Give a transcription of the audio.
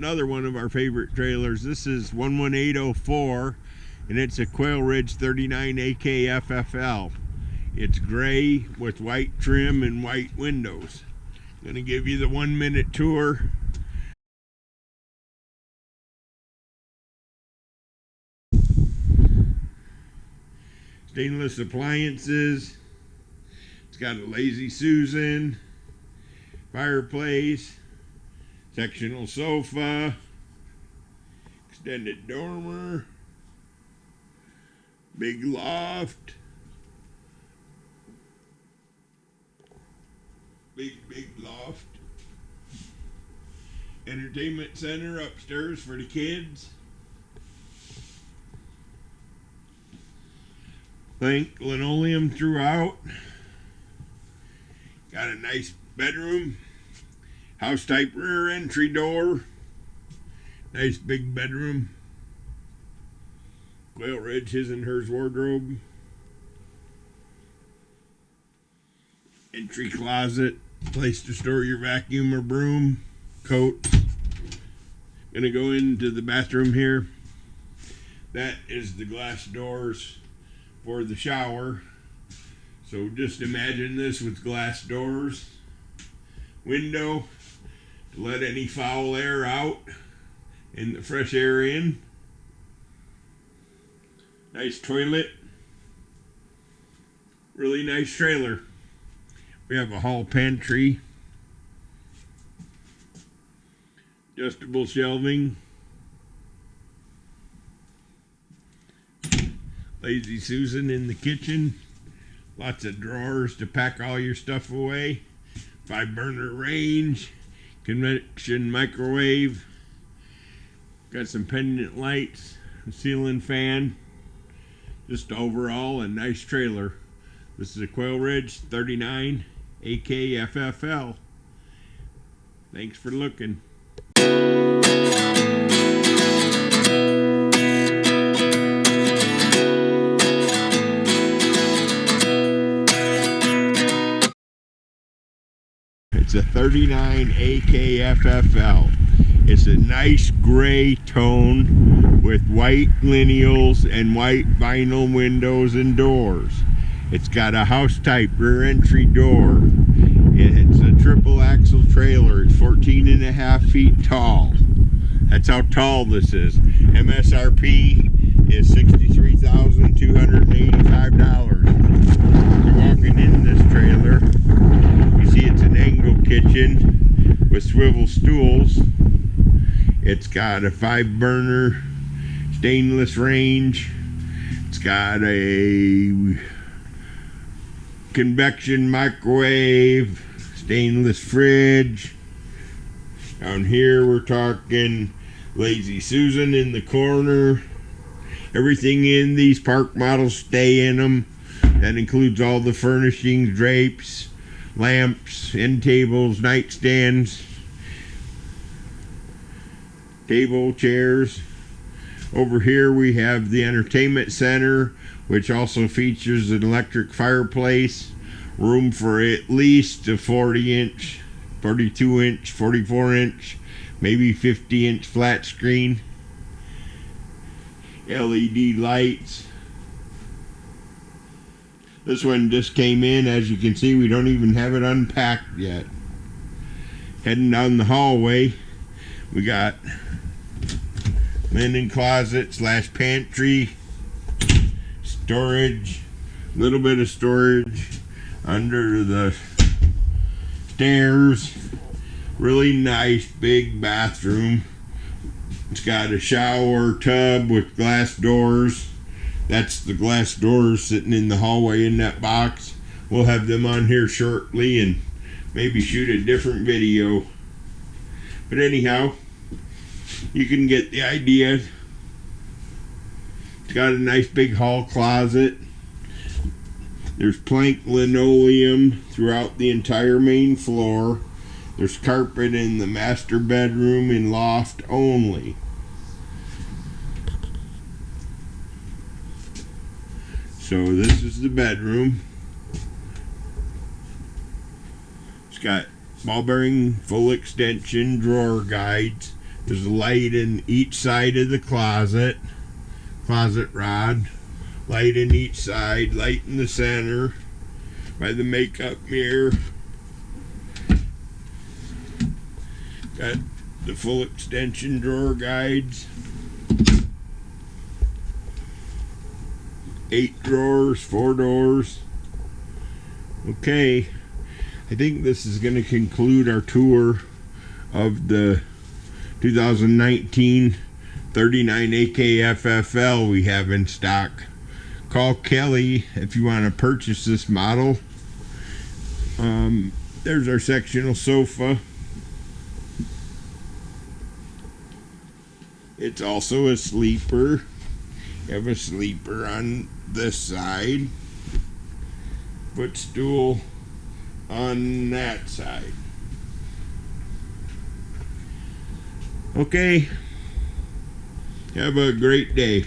another one of our favorite trailers. This is 11804, and it's a Quailridge 39AKFFL. It's gray with white trim and white windows. I'm going to give you the 1-minute tour. Stainless appliances. It's got a Lazy Susan, fireplace, sectional sofa, extended dormer, big loft, big loft, entertainment center upstairs for the kids. Plank linoleum throughout. Got a nice bedroom. House type rear entry door. Nice big bedroom. Quailridge, his and hers wardrobe. Entry closet. Place to store your vacuum or broom. Coat. Gonna go into the bathroom here. That is the glass doors for the shower. So just imagine this with glass doors, window to let any foul air out and the fresh air in. Nice toilet. Really nice trailer. We have a hall pantry, adjustable shelving, Lazy Susan in the kitchen. Lots of drawers to pack all your stuff away. 5-burner range. Convection microwave. Got some pendant lights. A ceiling fan. Just overall a nice trailer. This is a Quailridge 39AKFFL. Thanks for looking. It's a 39AKFFL. It's a nice gray tone with white lineals and white vinyl windows and doors. It's got a house type rear entry door. It's a triple axle trailer. It's 14.5 feet tall. That's how tall this is. MSRP is $63,285. You're walking in this trailer. It's an angle kitchen with swivel stools. It's got a 5-burner stainless range. It's got a convection microwave, stainless fridge. Down here we're talking Lazy Susan in the corner. Everything in these park models stay in them. That includes all the furnishings, drapes, lamps, end tables, nightstands, table, chairs. Over here we have the entertainment center, which also features an electric fireplace, room for at least a 40-inch, 42-inch, 44-inch, maybe 50-inch flat screen, LED lights. This one just came in. As you can see, we don't even have it unpacked yet. Heading down the hallway, we got linen closet / pantry, storage, a little bit of storage under the stairs. Really nice big bathroom. It's got a shower tub with glass doors. That's the glass doors sitting in the hallway in that box. We'll have them on here shortly and maybe shoot a different video. But anyhow, you can get the idea. It's got a nice big hall closet. There's plank linoleum throughout the entire main floor. There's carpet in the master bedroom and loft only. So this is the bedroom. It's got ball bearing full extension drawer guides, There's a light in each side of the closet rod. Light in each side, light in the center by the makeup mirror. Got the full extension drawer guides. 8 drawers, 4 doors. Okay, I think this is going to conclude our tour of the 2019 39AKFFL we have in stock. Call Kelly if you want to purchase this model. There's our sectional sofa. It's also a sleeper. You have a sleeper on this side. Footstool on that side. Okay. Have a great day.